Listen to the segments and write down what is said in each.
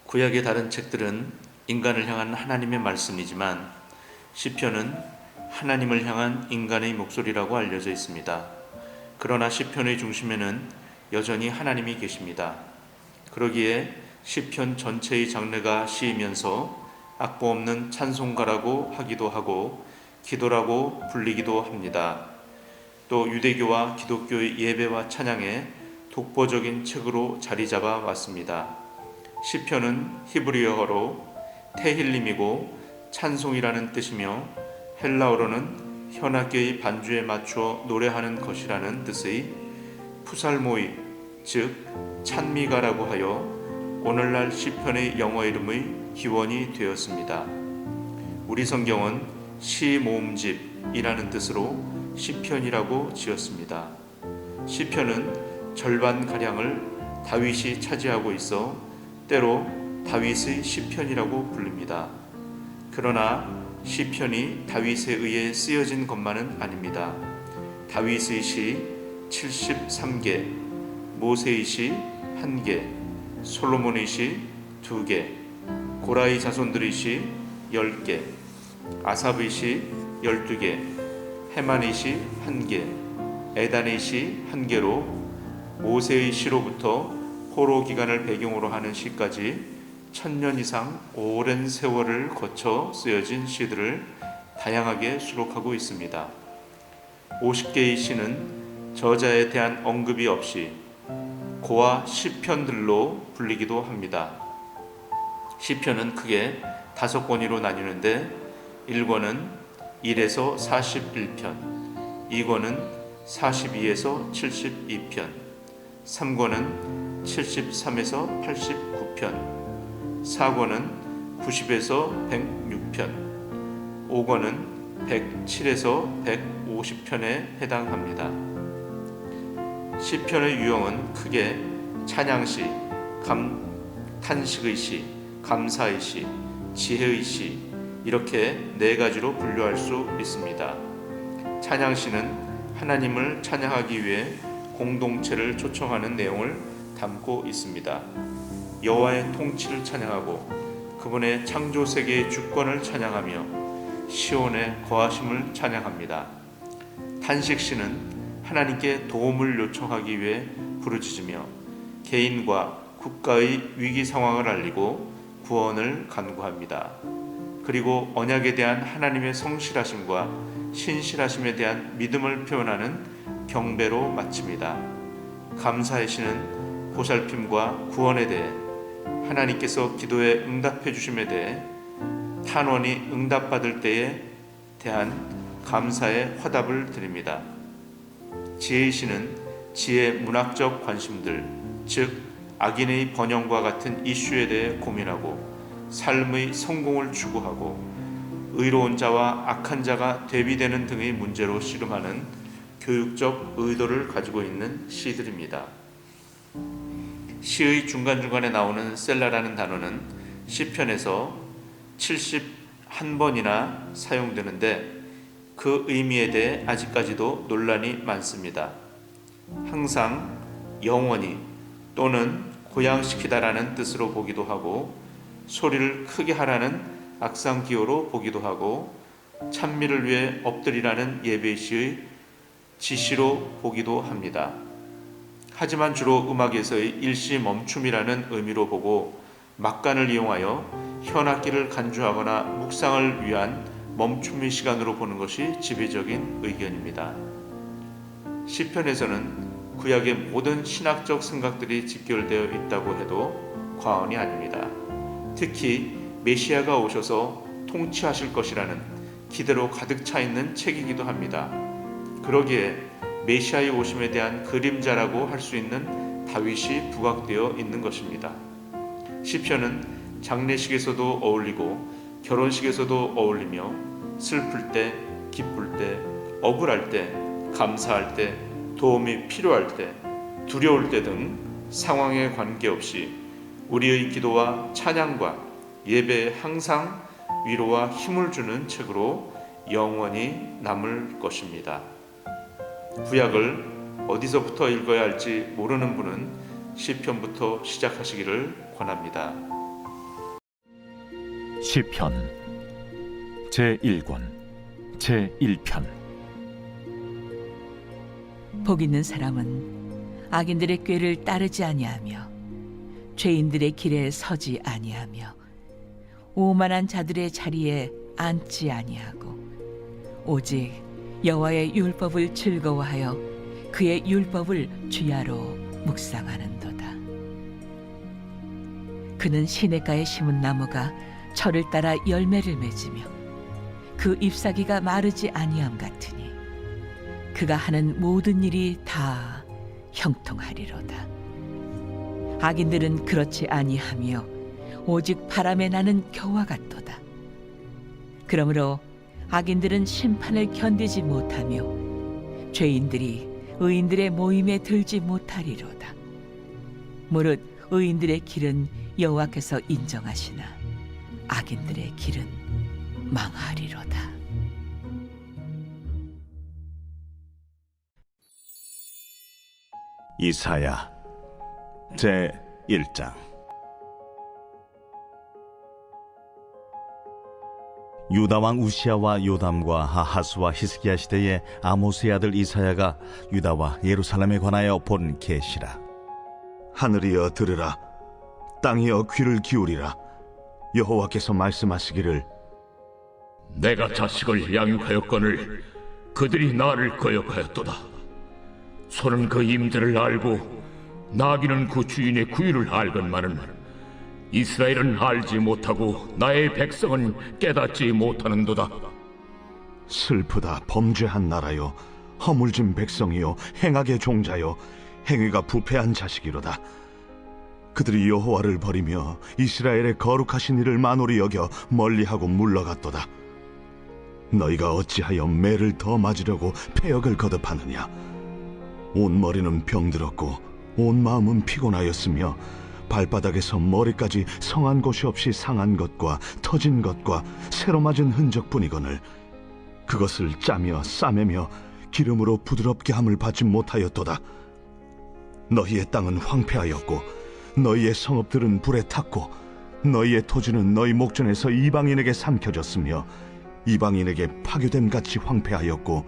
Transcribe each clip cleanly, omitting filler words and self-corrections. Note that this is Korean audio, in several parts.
구약의 다른 책들은 인간을 향한 하나님의 말씀이지만 시편은 하나님을 향한 인간의 목소리라고 알려져 있습니다. 그러나 시편의 중심에는 여전히 하나님이 계십니다. 그러기에 시편 전체의 장르가 시이면서 악보 없는 찬송가라고 하기도 하고 기도라고 불리기도 합니다. 또 유대교와 기독교의 예배와 찬양에 독보적인 책으로 자리 잡아 왔습니다. 시편은 히브리어로 테힐림이고 찬송이라는 뜻이며 헬라어로는 현악계의 반주에 맞추어 노래하는 것이라는 뜻의 푸살모이, 즉 찬미가라고 하여 오늘날 시편의 영어 이름의 기원이 되었습니다. 우리 성경은 시 모음집이라는 뜻으로 시편이라고 지었습니다. 시편은 절반가량을 다윗이 차지하고 있어 때로 다윗의 시편이라고 부릅니다. 그러나 시편이 다윗에 의해 쓰여진 것만은 아닙니다. 다윗의 시 73개, 모세의 시 1개, 솔로몬의 시 2개, 고라의 자손들의 시 10개, 아삽의 시 12개, 헤만의 시 1개, 에단의 시 1개로 모세의 시로부터 포로 기간을 배경으로 하는 시까지 1000년 이상 오랜 세월을 거쳐 쓰여진 시들을 다양하게 수록하고 있습니다. 50개의 시는 저자에 대한 언급이 없이 고아 시편들로 불리기도 합니다. 시편은 크게 5권으로 나뉘는데 1권은 1에서 41편, 2권은 42에서 72편, 3권은 73에서 89편, 4권은 90에서 106편, 5권은 107에서 150편에 해당합니다. 시편의 유형은 크게 찬양시, 탄식의 시, 감사의 시, 지혜의 시 이렇게 4가지로 분류할 수 있습니다. 찬양시는 하나님을 찬양하기 위해 공동체를 초청하는 내용을 담고 있습니다. 여호와의 통치를 찬양하고 그분의 창조 세계의 주권을 찬양하며 시온의 거하심을 찬양합니다. 탄식시는 하나님께 도움을 요청하기 위해 부르짖으며 개인과 국가의 위기 상황을 알리고 구원을 간구합니다. 그리고 언약에 대한 하나님의 성실하심과 신실하심에 대한 믿음을 표현하는 경배로 마칩니다. 감사의 시는 보살핌과 구원에 대해 하나님께서 기도에 응답해 주심에 대해 탄원이 응답받을 때에 대한 감사의 화답을 드립니다. 지혜의 시는 지혜 문학적 관심들, 즉 악인의 번영과 같은 이슈에 대해 고민하고 삶의 성공을 추구하고 의로운 자와 악한 자가 대비되는 등의 문제로 씨름하는 교육적 의도를 가지고 있는 시들입니다. 시의 중간중간에 나오는 셀라라는 단어는 시편에서 71번이나 사용되는데 그 의미에 대해 아직까지도 논란이 많습니다. 항상 영원히 또는 고양시키다라는 뜻으로 보기도 하고 소리를 크게 하라는 악상기호로 보기도 하고 찬미를 위해 엎드리라는 예배시의 지시로 보기도 합니다. 하지만 주로 음악에서의 일시 멈춤이라는 의미로 보고 막간을 이용하여 현악기를 간주하거나 묵상을 위한 멈춤의 시간으로 보는 것이 지배적인 의견입니다. 시편에서는 구약의 모든 신학적 생각들이 직결되어 있다고 해도 과언이 아닙니다. 특히 메시아가 오셔서 통치하실 것이라는 기대로 가득 차 있는 책이기도 합니다. 그러기에 메시아의 오심에 대한 그림자라고 할 수 있는 다윗이 부각되어 있는 것입니다. 시편은 장례식에서도 어울리고 결혼식에서도 어울리며 슬플 때, 기쁠 때, 억울할 때, 감사할 때, 도움이 필요할 때, 두려울 때 등 상황에 관계없이 우리의 기도와 찬양과 예배에 항상 위로와 힘을 주는 책으로 영원히 남을 것입니다. 구약을 어디서부터 읽어야 할지 모르는 분은 시편부터 시작하시기를 권합니다. 시편 제1권 제1편. 복 있는 사람은 악인들의 꾀를 따르지 아니하며 죄인들의 길에 서지 아니하며 오만한 자들의 자리에 앉지 아니하고 오직 여호와의 율법을 즐거워하여 그의 율법을 주야로 묵상하는도다. 그는 시냇가에 심은 나무가 철을 따라 열매를 맺으며 그 잎사귀가 마르지 아니함 같으니 그가 하는 모든 일이 다 형통하리로다. 악인들은 그렇지 아니하며 오직 바람에 나는 겨와 같도다. 그러므로 악인들은 심판을 견디지 못하며 죄인들이 의인들의 모임에 들지 못하리로다. 무릇 의인들의 길은 여호와께서 인정하시나 악인들의 길은 망하리로다. 이사야 제1장. 유다 왕 우시야와 요담과 아하스와 히스기야 시대에 아모스의 아들 이사야가 유다와 예루살렘에 관하여 본 계시라. 하늘이여 들으라, 땅이여 귀를 기울이라. 여호와께서 말씀하시기를, 내가 자식을 양육하였거늘 그들이 나를 거역하였도다. 소는 그 임대를 알고 나귀는 그 주인의 구유를 알건만은 이스라엘은 알지 못하고 나의 백성은 깨닫지 못하는도다. 슬프다 범죄한 나라여, 허물진 백성이요 행악의 종자여, 행위가 부패한 자식이로다. 그들이 여호와를 버리며 이스라엘의 거룩하신 이를 만홀히 여겨 멀리하고 물러갔도다. 너희가 어찌하여 매를 더 맞으려고 패역을 거듭하느냐. 온 머리는 병들었고 온 마음은 피곤하였으며 발바닥에서 머리까지 성한 곳이 없이 상한 것과 터진 것과 새로 맞은 흔적뿐이거늘 그것을 짜며 싸매며 기름으로 부드럽게 함을 받지 못하였도다. 너희의 땅은 황폐하였고 너희의 성읍들은 불에 탔고 너희의 토지는 너희 목전에서 이방인에게 삼켜졌으며 이방인에게 파괴됨 같이 황폐하였고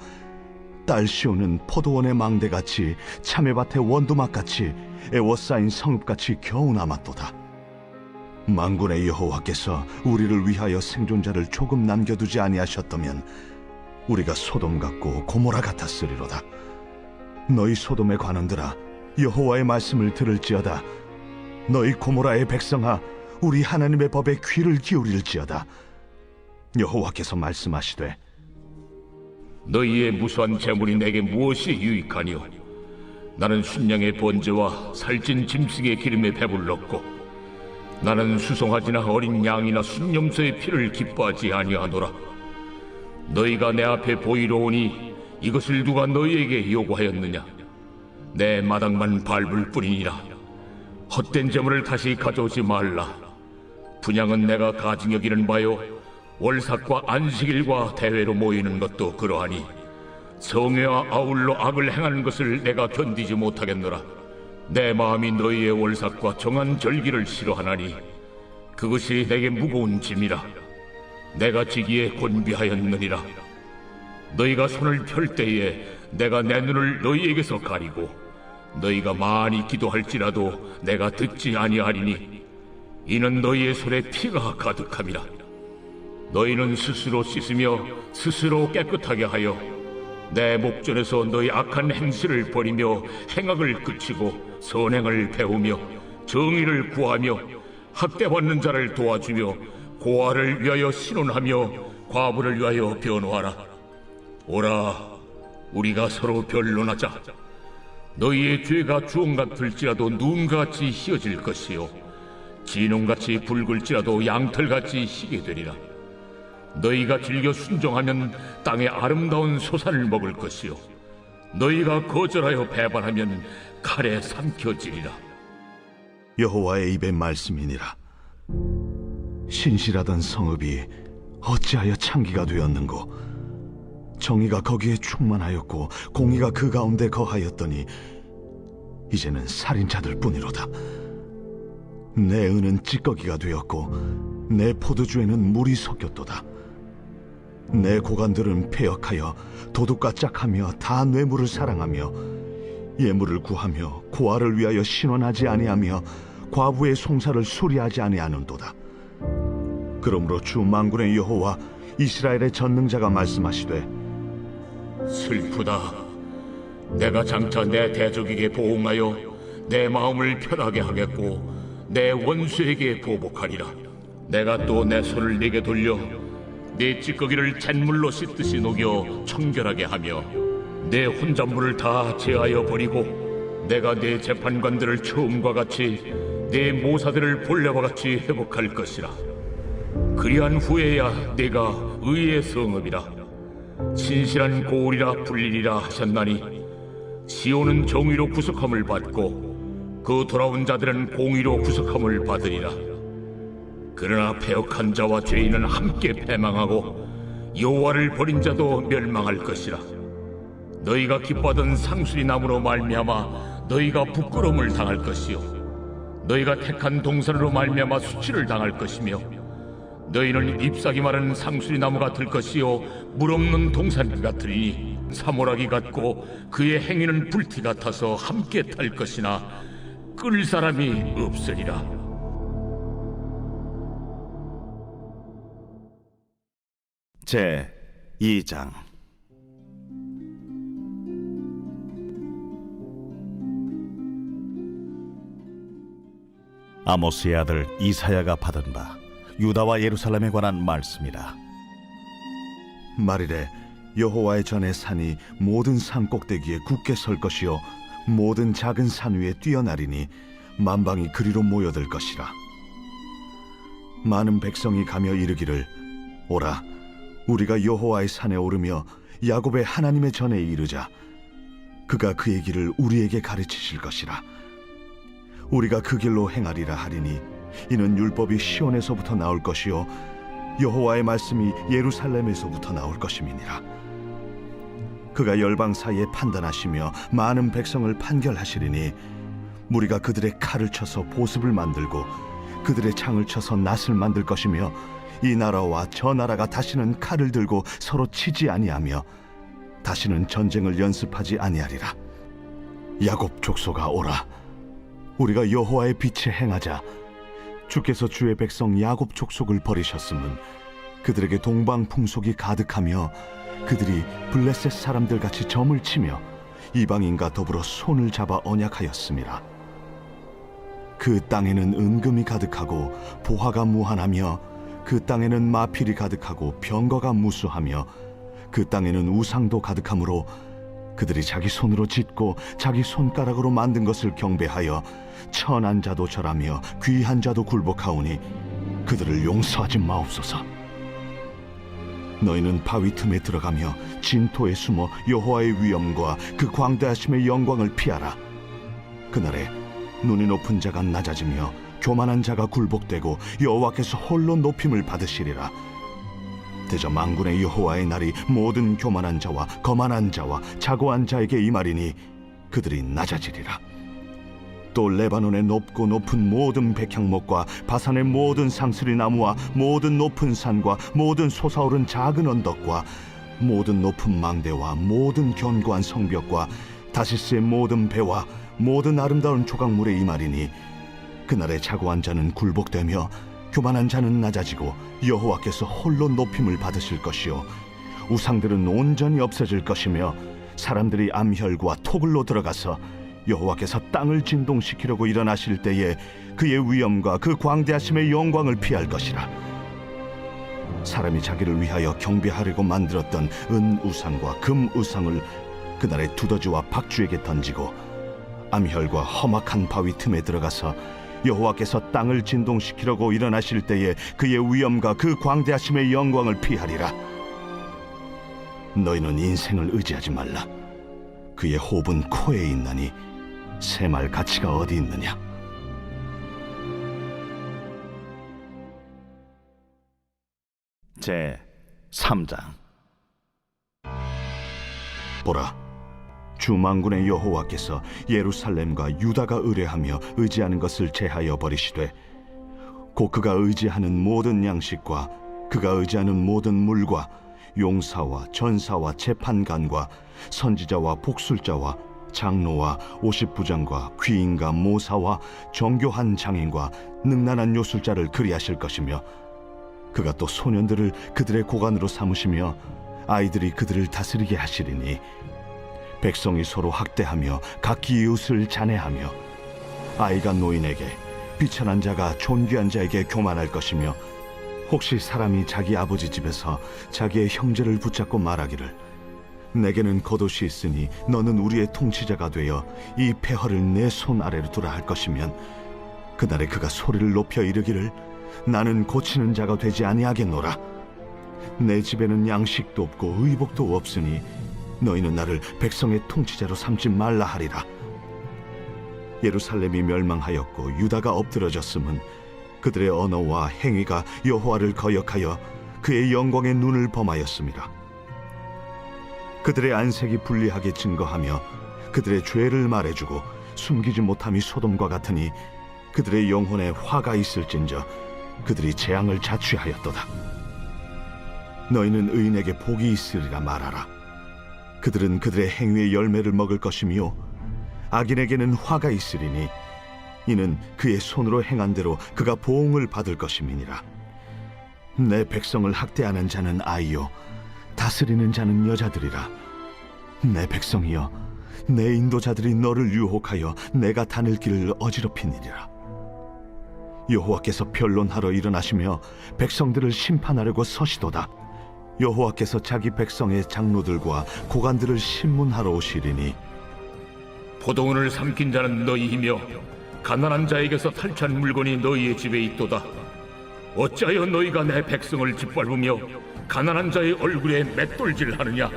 딸 시온은 포도원의 망대같이 참외밭의 원두막같이 애워싸인 성읍같이 겨우 남았도다. 만군의 여호와께서 우리를 위하여 생존자를 조금 남겨두지 아니하셨다면 우리가 소돔 같고 고모라 같았으리로다. 너희 소돔에 관한들아, 여호와의 말씀을 들을지어다. 너희 고모라의 백성아, 우리 하나님의 법에 귀를 기울일지어다. 여호와께서 말씀하시되, 너희의 무수한 재물이 내게 무엇이 유익하니요? 나는 순양의 번제와 살찐 짐승의 기름에 배불렀고 나는 수송아지나 어린 양이나 순염소의 피를 기뻐하지 아니하노라. 너희가 내 앞에 보이러 오니 이것을 누가 너희에게 요구하였느냐? 내 마당만 밟을 뿐이니라. 헛된 재물을 다시 가져오지 말라. 분향은 내가 가증 여기는 바요, 월삭과 안식일과 대회로 모이는 것도 그러하니 성회와 아울러 악을 행하는 것을 내가 견디지 못하겠노라. 내 마음이 너희의 월삭과 정한 절기를 싫어하나니 그것이 내게 무거운 짐이라. 내가 지기에 곤비하였느니라. 너희가 손을 펼 때에 내가 내 눈을 너희에게서 가리고 너희가 많이 기도할지라도 내가 듣지 아니하리니 이는 너희의 손에 피가 가득함이라. 너희는 스스로 씻으며 스스로 깨끗하게 하여 내 목전에서 너희 악한 행실을 버리며 행악을 그치고 선행을 배우며 정의를 구하며 학대받는 자를 도와주며 고아를 위하여 신원하며 과부를 위하여 변호하라. 오라, 우리가 서로 변론하자. 너희의 죄가 주홍 같을지라도 눈같이 희어질 것이요 진홍같이 붉을지라도 양털같이 희게 되리라. 너희가 즐겨 순종하면 땅의 아름다운 소산을 먹을 것이요 너희가 거절하여 배반하면 칼에 삼켜지리라. 여호와의 입의 말씀이니라. 신실하던 성읍이 어찌하여 창기가 되었는고? 정의가 거기에 충만하였고 공의가 그 가운데 거하였더니 이제는 살인자들 뿐이로다. 내 은은 찌꺼기가 되었고 내 포도주에는 물이 섞였도다. 내 고관들은 패역하여 도둑과 짝하며 다 뇌물을 사랑하며 예물을 구하며 고아를 위하여 신원하지 아니하며 과부의 송사를 수리하지 아니하는도다. 그러므로 주 만군의 여호와 이스라엘의 전능자가 말씀하시되 슬프다. 내가 장차 내 대적에게 보응하여 내 마음을 편하게 하겠고 내 원수에게 보복하리라. 내가 또 내 손을 네게 돌려 네 찌꺼기를 잿물로 씻듯이 녹여 청결하게 하며 내 혼잣물을 다 제하여 버리고 내가 네 재판관들을 처음과 같이 네 모사들을 본래와 같이 회복할 것이라. 그리한 후에야 내가 의의 성읍이라 신실한 고울이라 불리리라 하셨나니 시온은 정의로 구속함을 받고 그 돌아온 자들은 공의로 구속함을 받으리라. 그러나 패역한 자와 죄인은 함께 패망하고 여호와를 버린 자도 멸망할 것이라. 너희가 기뻐하던 상수리 나무로 말미암아 너희가 부끄러움을 당할 것이요 너희가 택한 동산으로 말미암아 수치를 당할 것이며 너희는 잎사귀 마른 상수리 나무가 될 것이요 물 없는 동산 같으리니 사모라기 같고 그의 행위는 불티 같아서 함께 탈 것이나 끌 사람이 없으리라. 제 2장. 아모스의 아들 이사야가 받은 바 유다와 예루살렘에 관한 말씀이라. 말이래 여호와의 전의 산이 모든 산 꼭대기에 굳게 설 것이요 모든 작은 산 위에 뛰어나리니 만방이 그리로 모여들 것이라. 많은 백성이 가며 이르기를 오라 우리가 여호와의 산에 오르며 야곱의 하나님의 전에 이르자. 그가 그의 길을 우리에게 가르치실 것이라. 우리가 그 길로 행하리라 하리니 이는 율법이 시온에서부터 나올 것이요 여호와의 말씀이 예루살렘에서부터 나올 것임이니라. 그가 열방 사이에 판단하시며 많은 백성을 판결하시리니 무리가 그들의 칼을 쳐서 보습을 만들고 그들의 창을 쳐서 낫을 만들 것이며 이 나라와 저 나라가 다시는 칼을 들고 서로 치지 아니하며 다시는 전쟁을 연습하지 아니하리라. 야곱 족속아 오라 우리가 여호와의 빛에 행하자. 주께서 주의 백성 야곱 족속을 버리셨음은 그들에게 동방 풍속이 가득하며 그들이 블레셋 사람들 같이 점을 치며 이방인과 더불어 손을 잡아 언약하였음이라. 그 땅에는 은금이 가득하고 보화가 무한하며 그 땅에는 마필이 가득하고 병거가 무수하며 그 땅에는 우상도 가득하므로 그들이 자기 손으로 짓고 자기 손가락으로 만든 것을 경배하여 천한 자도 절하며 귀한 자도 굴복하오니 그들을 용서하지 마옵소서. 너희는 바위 틈에 들어가며 진토에 숨어 여호와의 위엄과 그 광대하심의 영광을 피하라. 그날에 눈이 높은 자가 낮아지며 교만한 자가 굴복되고 여호와께서 홀로 높임을 받으시리라. 대저 만군의 여호와의 날이 모든 교만한 자와 거만한 자와 자고한 자에게 임하리니 그들이 낮아지리라. 또 레바논의 높고 높은 모든 백향목과 바산의 모든 상스리 나무와 모든 높은 산과 모든 솟아오른 작은 언덕과 모든 높은 망대와 모든 견고한 성벽과 다시스의 모든 배와 모든 아름다운 조각물에 임하리니 그날에 자고한 자는 굴복되며 교만한 자는 낮아지고 여호와께서 홀로 높임을 받으실 것이요 우상들은 온전히 없어질 것이며 사람들이 암혈과 토굴로 들어가서 여호와께서 땅을 진동시키려고 일어나실 때에 그의 위엄과 그 광대하심의 영광을 피할 것이라. 사람이 자기를 위하여 경배하려고 만들었던 은 우상과 금 우상을 그날에 두더지와 박쥐에게 던지고 암혈과 험악한 바위 틈에 들어가서 여호와께서 땅을 진동시키려고 일어나실 때에 그의 위엄과 그 광대하심의 영광을 피하리라. 너희는 인생을 의지하지 말라. 그의 호흡은 코에 있나니 새말 가치가 어디 있느냐. 제 3장. 보라, 주 만군의 여호와께서 예루살렘과 유다가 의뢰하며 의지하는 것을 제하여 버리시되 곧 그가 의지하는 모든 양식과 그가 의지하는 모든 물과 용사와 전사와 재판관과 선지자와 복술자와 장로와 50부장과 귀인과 모사와 정교한 장인과 능란한 요술자를 그리하실 것이며 그가 또 소년들을 그들의 고관으로 삼으시며 아이들이 그들을 다스리게 하시리니 백성이 서로 학대하며 각기 이웃을 잔해하며 아이가 노인에게 비천한 자가 존귀한 자에게 교만할 것이며 혹시 사람이 자기 아버지 집에서 자기의 형제를 붙잡고 말하기를 내게는 겉옷이 있으니 너는 우리의 통치자가 되어 이 폐허를 내 손 아래로 두라 할 것이면 그날에 그가 소리를 높여 이르기를 나는 고치는 자가 되지 아니하겠노라. 내 집에는 양식도 없고 의복도 없으니 너희는 나를 백성의 통치자로 삼지 말라 하리라. 예루살렘이 멸망하였고 유다가 엎드러졌음은 그들의 언어와 행위가 여호와를 거역하여 그의 영광의 눈을 범하였습니다. 그들의 안색이 불리하게 증거하며 그들의 죄를 말해주고 숨기지 못함이 소돔과 같으니 그들의 영혼에 화가 있을진저 그들이 재앙을 자취하였도다. 너희는 의인에게 복이 있으리라 말하라. 그들은 그들의 행위의 열매를 먹을 것이며 악인에게는 화가 있으리니 이는 그의 손으로 행한 대로 그가 보응을 받을 것임이니라. 내 백성을 학대하는 자는 아이요 다스리는 자는 여자들이라. 내 백성이여 내 인도자들이 너를 유혹하여 내가 다닐 길을 어지럽히니라. 여호와께서 변론하러 일어나시며 백성들을 심판하려고 서시도다. 여호와께서 자기 백성의 장로들과 고관들을 심문하러 오시리니 포도원을 삼킨 자는 너희이며 가난한 자에게서 탈취한 물건이 너희의 집에 있도다. 어찌하여 너희가 내 백성을 짓밟으며 가난한 자의 얼굴에 맷돌질하느냐?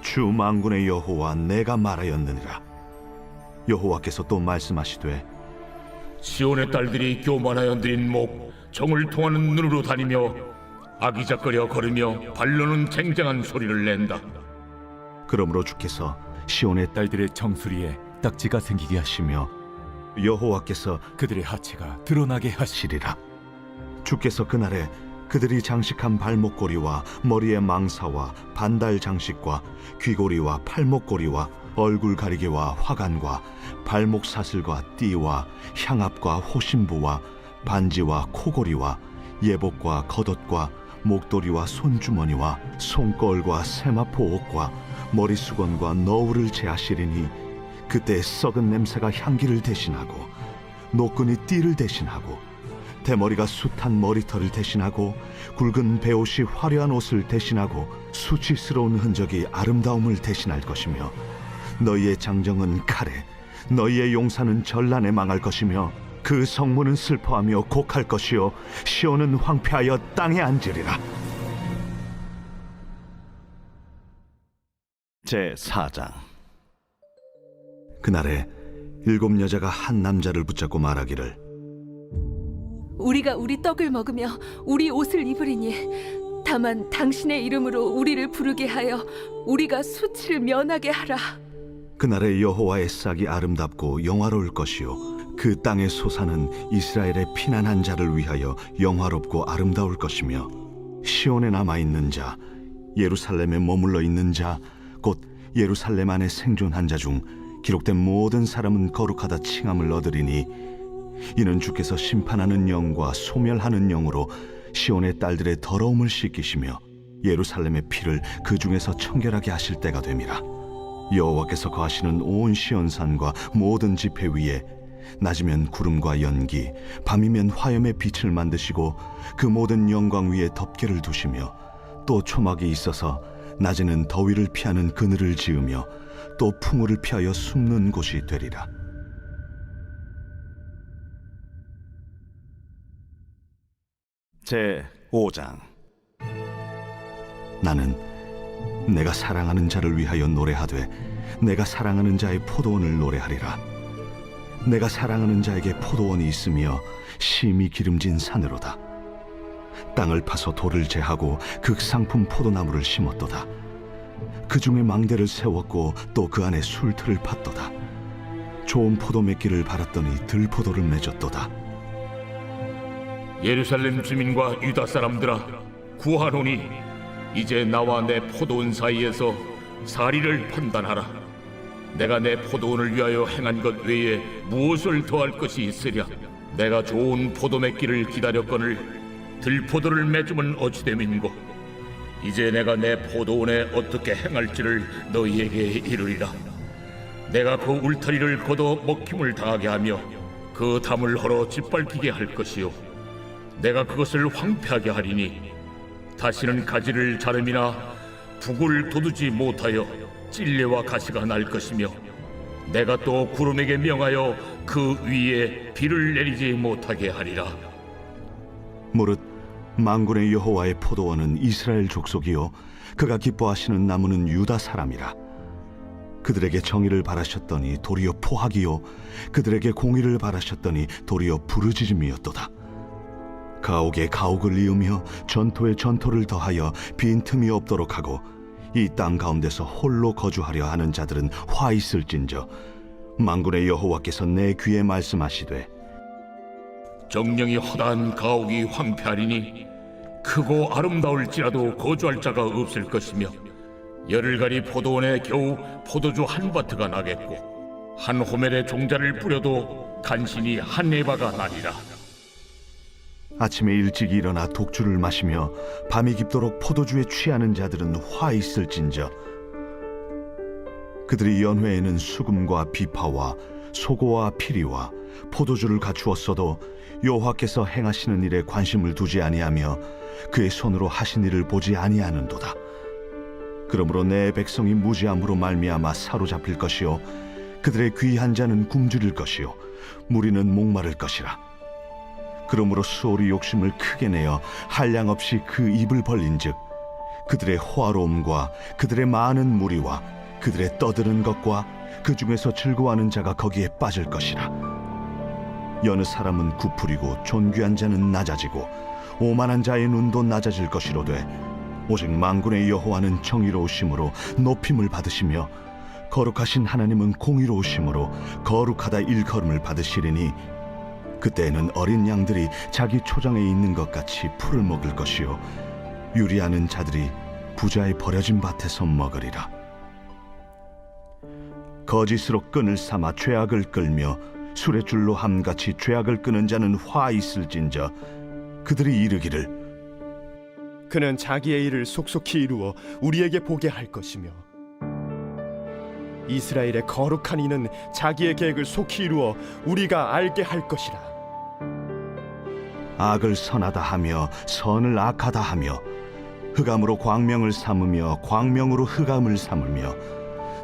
주 만군의 여호와 내가 말하였느니라. 여호와께서 또 말씀하시되 시온의 딸들이 교만하여 드린 목 정을 통하는 눈으로 다니며 아기작거려 걸으며 발로는 쟁쟁한 소리를 낸다. 그러므로 주께서 시온의 딸들의 정수리에 딱지가 생기게 하시며 딸 여호와께서 그들의 하체가 드러나게 하시. 하시리라. 주께서 그날에 그들이 장식한 발목고리와 머리의 망사와 반달 장식과 귀고리와 팔목고리와 얼굴 가리개와 화관과 발목 사슬과 띠와 향압과 호심부와 반지와 코고리와 예복과 겉옷과 목도리와 손주머니와 손걸과 세마포 옷과 머리수건과 너울을 제하시리니 그때 썩은 냄새가 향기를 대신하고 노끈이 띠를 대신하고 대머리가 숱한 머리털을 대신하고 굵은 베옷이 화려한 옷을 대신하고 수치스러운 흔적이 아름다움을 대신할 것이며 너희의 장정은 칼에 너희의 용사는 전란에 망할 것이며 그 성문은 슬퍼하며 곡할 것이요 시온은 황폐하여 땅에 앉으리라. 제4장. 그날에 7 여자가 한 남자를 붙잡고 말하기를 우리가 우리 떡을 먹으며 우리 옷을 입으리니 다만 당신의 이름으로 우리를 부르게 하여 우리가 수치를 면하게 하라. 그날에 여호와의 싹이 아름답고 영화로울 것이요 그 땅의 소사는 이스라엘의 피난한 자를 위하여 영화롭고 아름다울 것이며 시온에 남아있는 자 예루살렘에 머물러 있는 자 곧 예루살렘 안에 생존한 자 중 기록된 모든 사람은 거룩하다 칭함을 얻으리니 이는 주께서 심판하는 영과 소멸하는 영으로 시온의 딸들의 더러움을 씻기시며 예루살렘의 피를 그 중에서 청결하게 하실 때가 됨이라. 여호와께서 거하시는 온 시온산과 모든 지폐 위에 낮이면 구름과 연기 밤이면 화염의 빛을 만드시고 그 모든 영광 위에 덮개를 두시며 또 초막이 있어서 낮에는 더위를 피하는 그늘을 지으며 또 풍우를 피하여 숨는 곳이 되리라. 제5장. 나는 내가 사랑하는 자를 위하여 노래하되 내가 사랑하는 자의 포도원을 노래하리라. 내가 사랑하는 자에게 포도원이 있으며 심히 기름진 산으로다. 땅을 파서 돌을 제하고 극상품 포도나무를 심었도다. 그 중에 망대를 세웠고 또 그 안에 술틀을 팠도다. 좋은 포도 맺기를 바랐더니 들포도를 맺었도다. 예루살렘 주민과 유다 사람들아, 구하노니 이제 나와 내 포도원 사이에서 사리를 판단하라. 내가 내 포도원을 위하여 행한 것 외에 무엇을 더할 것이 있으랴? 내가 좋은 포도 맺기를 기다렸거늘 들포도를 맺으면 어찌 됨인고? 이제 내가 내 포도원에 어떻게 행할지를 너희에게 이르리라. 내가 그 울타리를 걷어 먹힘을 당하게 하며 그 담을 헐어 짓밟히게 할 것이요, 내가 그것을 황폐하게 하리니 다시는 가지를 자름이나 북을 돋우지 못하여 찔레와 가시가 날 것이며, 내가 또 구름에게 명하여 그 위에 비를 내리지 못하게 하리라. 무릇 만군의 여호와의 포도원은 이스라엘 족속이요 그가 기뻐하시는 나무는 유다 사람이라. 그들에게 정의를 바라셨더니 도리어 포악이요 그들에게 공의를 바라셨더니 도리어 부르짖음이었도다. 가옥에 가옥을 이으며 전토에 전토를 더하여 빈틈이 없도록 하고 이 땅 가운데서 홀로 거주하려 하는 자들은 화 있을진저, 만군의 여호와께서 내 귀에 말씀하시되 정령이 허다한 가옥이 황폐하리니 크고 아름다울지라도 거주할 자가 없을 것이며, 열흘가리 포도원에 겨우 포도주 한 바트가 나겠고 한 호멜에 종자를 뿌려도 간신히 한 에바가 나리라. 아침에 일찍 일어나 독주를 마시며 밤이 깊도록 포도주에 취하는 자들은 화 있을진저, 그들이 연회에는 수금과 비파와 소고와 피리와 포도주를 갖추었어도 여호와께서 행하시는 일에 관심을 두지 아니하며 그의 손으로 하신 일을 보지 아니하는도다. 그러므로 내 백성이 무지함으로 말미암아 사로잡힐 것이요 그들의 귀한 자는 굶주릴 것이요 무리는 목마를 것이라. 그러므로 수월이 욕심을 크게 내어 한량없이 그 입을 벌린즉 그들의 호화로움과 그들의 많은 무리와 그들의 떠드는 것과 그 중에서 즐거워하는 자가 거기에 빠질 것이라. 여느 사람은 구풀이고 존귀한 자는 낮아지고 오만한 자의 눈도 낮아질 것이로되 오직 만군의 여호와는 정의로우심으로 높임을 받으시며 거룩하신 하나님은 공의로우심으로 거룩하다 일컬음을 받으시리니 그때에는 어린 양들이 자기 초장에 있는 것 같이 풀을 먹을 것이요 유리하는 자들이 부자의 버려진 밭에서 먹으리라. 거짓으로 끈을 삼아 죄악을 끌며 술의 줄로 함같이 죄악을 끄는 자는 화 있을진저, 그들이 이르기를 그는 자기의 일을 속속히 이루어 우리에게 보게 할 것이며 이스라엘의 거룩한 이는 자기의 계획을 속히 이루어 우리가 알게 할 것이라. 악을 선하다 하며 선을 악하다 하며 흑암으로 광명을 삼으며 광명으로 흑암을 삼으며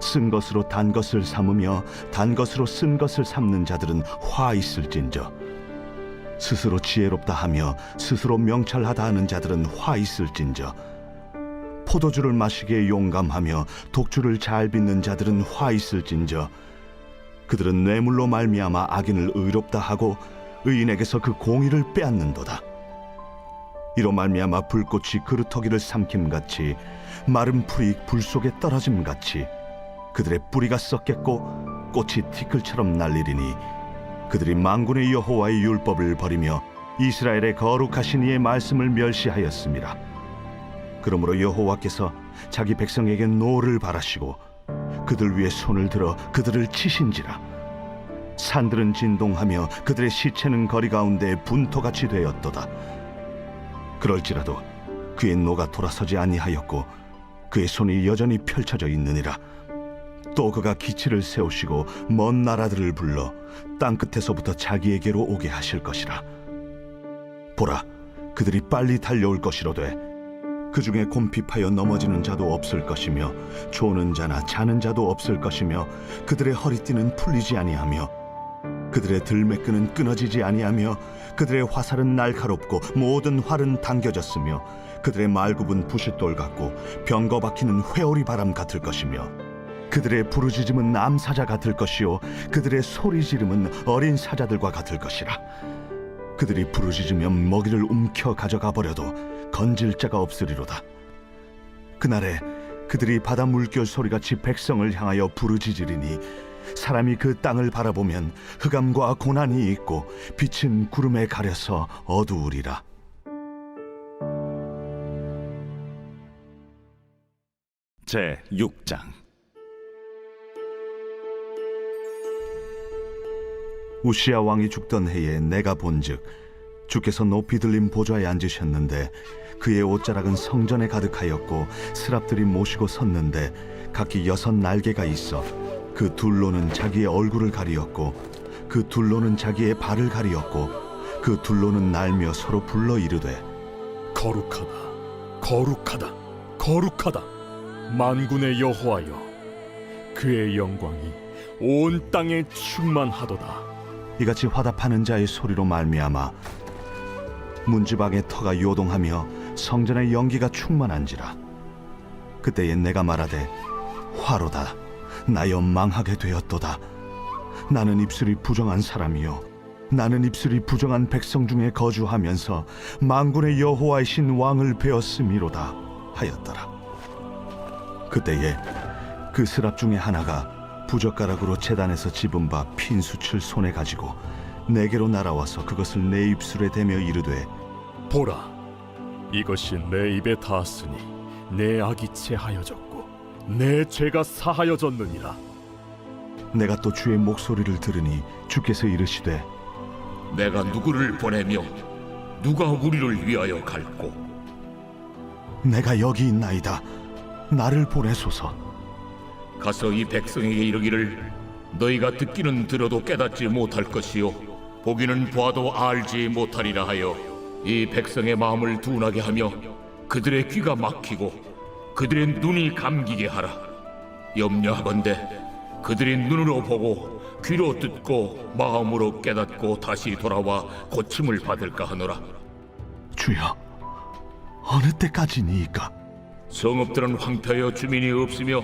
쓴 것으로 단 것을 삼으며 단 것으로 쓴 것을 삼는 자들은 화 있을진저, 스스로 지혜롭다 하며 스스로 명찰하다 하는 자들은 화 있을진저, 포도주를 마시기에 용감하며 독주를 잘 빚는 자들은 화 있을진저, 그들은 뇌물로 말미암아 악인을 의롭다 하고 의인에게서 그 공의를 빼앗는도다. 이로 말미암아 불꽃이 그루터기를 삼킴같이 마른 풀이 불 속에 떨어짐같이 그들의 뿌리가 썩겠고 꽃이 티끌처럼 날리리니 그들이 만군의 여호와의 율법을 버리며 이스라엘의 거룩하신 이의 말씀을 멸시하였습니다. 그러므로 여호와께서 자기 백성에게 노를 바라시고 그들 위에 손을 들어 그들을 치신지라. 산들은 진동하며 그들의 시체는 거리 가운데 분토같이 되었도다. 그럴지라도 그의 노가 돌아서지 아니하였고 그의 손이 여전히 펼쳐져 있느니라. 또 그가 기치를 세우시고 먼 나라들을 불러 땅끝에서부터 자기에게로 오게 하실 것이라. 보라, 그들이 빨리 달려올 것이로되 그 중에 곰핍하여 넘어지는 자도 없을 것이며 조는 자나 자는 자도 없을 것이며 그들의 허리띠는 풀리지 아니하며 그들의 들매끈은 끊어지지 아니하며 그들의 화살은 날카롭고 모든 활은 당겨졌으며 그들의 말굽은 부싯돌 같고 병거 박히는 회오리 바람 같을 것이며 그들의 부르짖음은 암사자 같을 것이요 그들의 소리 지름은 어린 사자들과 같을 것이라. 그들이 부르짖으면 먹이를 움켜 가져가 버려도 건질 자가 없으리로다. 그날에 그들이 바다 물결 소리같이 백성을 향하여 부르짖으리니 사람이 그 땅을 바라보면 흑암과 고난이 있고 빛은 구름에 가려서 어두우리라. 제 6장. 우시야 왕이 죽던 해에 내가 본즉 주께서 높이 들린 보좌에 앉으셨는데 그의 옷자락은 성전에 가득하였고 스랍들이 모시고 섰는데 각기 6 날개가 있어 그 둘로는 자기의 얼굴을 가리었고 그 둘로는 자기의 발을 가리었고 그 둘로는 날며 서로 불러 이르되 거룩하다, 거룩하다, 거룩하다. 만군의 여호와여, 그의 영광이 온 땅에 충만하도다. 이같이 화답하는 자의 소리로 말미암아 문지방의 터가 요동하며 성전의 연기가 충만한지라. 그때에 내가 말하되 화로다, 나여 망하게 되었도다. 나는 입술이 부정한 사람이요 나는 입술이 부정한 백성 중에 거주하면서 만군의 여호와이신 왕을 베었음이로다 하였더라. 그때에 그 스랍 중에 하나가 부젓가락으로 제단에서 집은 바 핀수칠 손에 가지고 내게로 날아와서 그것을 내 입술에 대며 이르되 보라, 이것이 내 입에 닿았으니 내 악이 체하여졌고 내 죄가 사하여졌느니라. 내가 또 주의 목소리를 들으니 주께서 이르시되 내가 누구를 보내며 누가 우리를 위하여 갈고? 내가 여기 있나이다. 나를 보내소서. 가서 이 백성에게 이르기를 너희가 듣기는 들어도 깨닫지 못할 것이요 보기는 보아도 알지 못하리라 하여 이 백성의 마음을 둔하게 하며 그들의 귀가 막히고 그들의 눈이 감기게 하라. 염려하건대 그들이 눈으로 보고 귀로 듣고 마음으로 깨닫고 다시 돌아와 고침을 받을까 하노라. 주여, 어느 때까지니이까? 성읍들은 황폐하여 주민이 없으며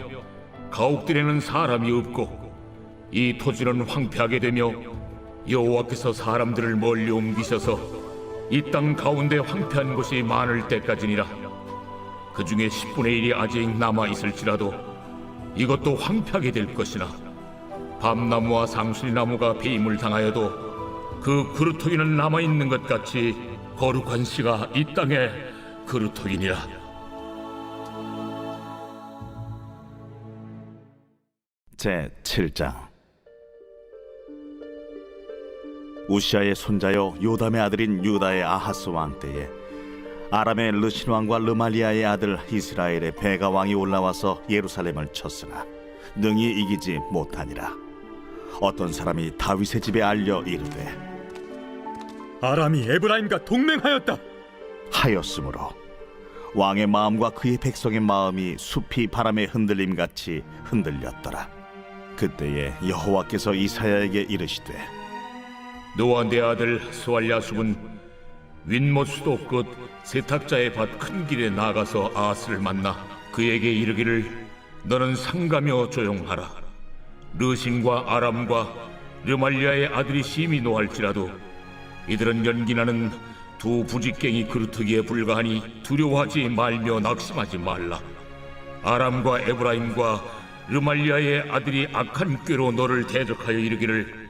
가옥들에는 사람이 없고 이 토지는 황폐하게 되며 여호와께서 사람들을 멀리 옮기셔서 이 땅 가운데 황폐한 곳이 많을 때까지니라. 그 중에 10분의 1이 아직 남아 있을지라도 이것도 황폐하게 될 것이나 밤나무와 상수리나무가 배임을 당하여도 그 그루터기는 남아 있는 것 같이 거룩한 씨가 이 땅에 그루터기니라. 제 7장. 우시아의 손자요 요담의 아들인 유다의 아하스 왕 때에 아람의 르신 왕과 르말리아의 아들 이스라엘의 베가 왕이 올라와서 예루살렘을 쳤으나 능히 이기지 못하니라. 어떤 사람이 다윗의 집에 알려 이르되 아람이 에브라임과 동맹하였다 하였으므로 왕의 마음과 그의 백성의 마음이 숲이 바람에 흔들림같이 흔들렸더라. 그때에 여호와께서 이사야에게 이르시되 너와 내 아들 스왈야숲은 윗못 수도 끝 세탁자의 밭 큰 길에 나가서 아하스를 만나 그에게 이르기를 너는 상가며 조용하라. 르신과 아람과 르말리아의 아들이 심히 노할지라도 이들은 연기나는 두 부직갱이 그루터기에 불과하니 두려워하지 말며 낙심하지 말라. 아람과 에브라임과 르말리아의 아들이 악한 꾀로 너를 대적하여 이르기를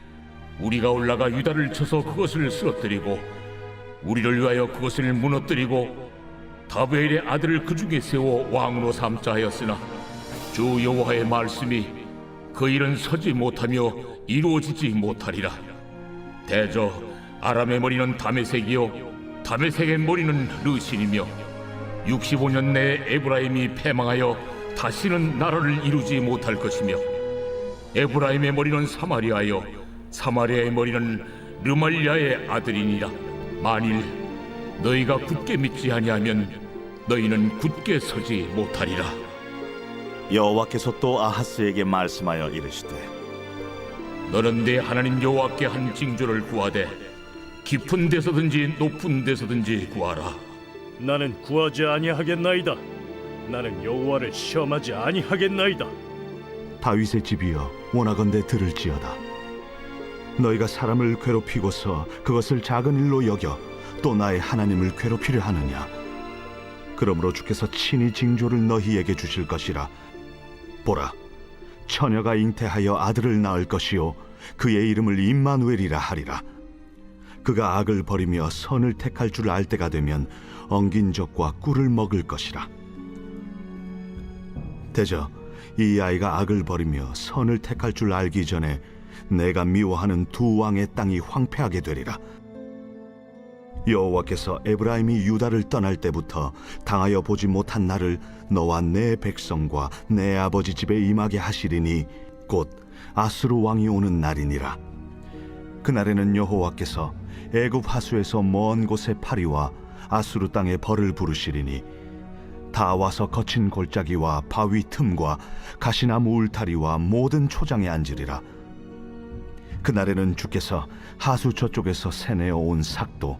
우리가 올라가 유다를 쳐서 그것을 쓰러뜨리고 우리를 위하여 그것을 무너뜨리고 다베엘의 아들을 그 중에 세워 왕으로 삼자 하였으나 주 여호와의 말씀이 그 일은 서지 못하며 이루어지지 못하리라. 대저 아람의 머리는 다메섹이요 다메섹의 머리는 르신이며 65년 내에 에브라임이 패망하여 다시는 나라를 이루지 못할 것이며 에브라임의 머리는 사마리아요 사마리아의 머리는 르말리아의 아들이니라. 만일 너희가 굳게 믿지 아니하면 너희는 굳게 서지 못하리라. 여호와께서 또 아하스에게 말씀하여 이르시되 너는 내 하나님 여호와께 한 징조를 구하되 깊은 데서든지 높은 데서든지 구하라. 나는 구하지 아니하겠나이다. 나는 여호와를 시험하지 아니하겠나이다. 다윗의 집이여, 원하건대 들을지어다. 너희가 사람을 괴롭히고서 그것을 작은 일로 여겨 또 나의 하나님을 괴롭히려 하느냐? 그러므로 주께서 친히 징조를 너희에게 주실 것이라. 보라, 처녀가 잉태하여 아들을 낳을 것이요 그의 이름을 임마누엘이라 하리라. 그가 악을 버리며 선을 택할 줄 알 때가 되면 엉긴 젖과 꿀을 먹을 것이라. 대저 이 아이가 악을 버리며 선을 택할 줄 알기 전에 내가 미워하는 두 왕의 땅이 황폐하게 되리라. 여호와께서 에브라임이 유다를 떠날 때부터 당하여 보지 못한 날을 너와 내 백성과 내 아버지 집에 임하게 하시리니 곧 아수르 왕이 오는 날이니라. 그날에는 여호와께서 애굽 하수에서 먼 곳에 파리와 아수르 땅에 벌을 부르시리니 다 와서 거친 골짜기와 바위 틈과 가시나무 울타리와 모든 초장에 앉으리라. 그날에는 주께서 하수 저쪽에서 새내어 온 삭도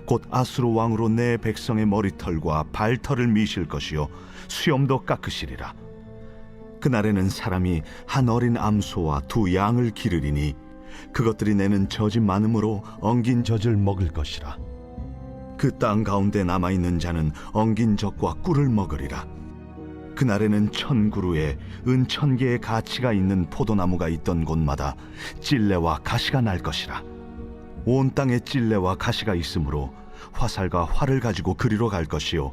곧 아수르 왕으로 내 백성의 머리털과 발털을 미실 것이요 수염도 깎으시리라. 그날에는 사람이 한 어린 암소와 두 양을 기르리니 그것들이 내는 젖이 많음으로 엉긴 젖을 먹을 것이라. 그 땅 가운데 남아있는 자는 엉긴 젖과 꿀을 먹으리라. 그날에는 1000그루에 은 1000개의 가치가 있는 포도나무가 있던 곳마다 찔레와 가시가 날 것이라. 온 땅에 찔레와 가시가 있으므로 화살과 활을 가지고 그리로 갈 것이요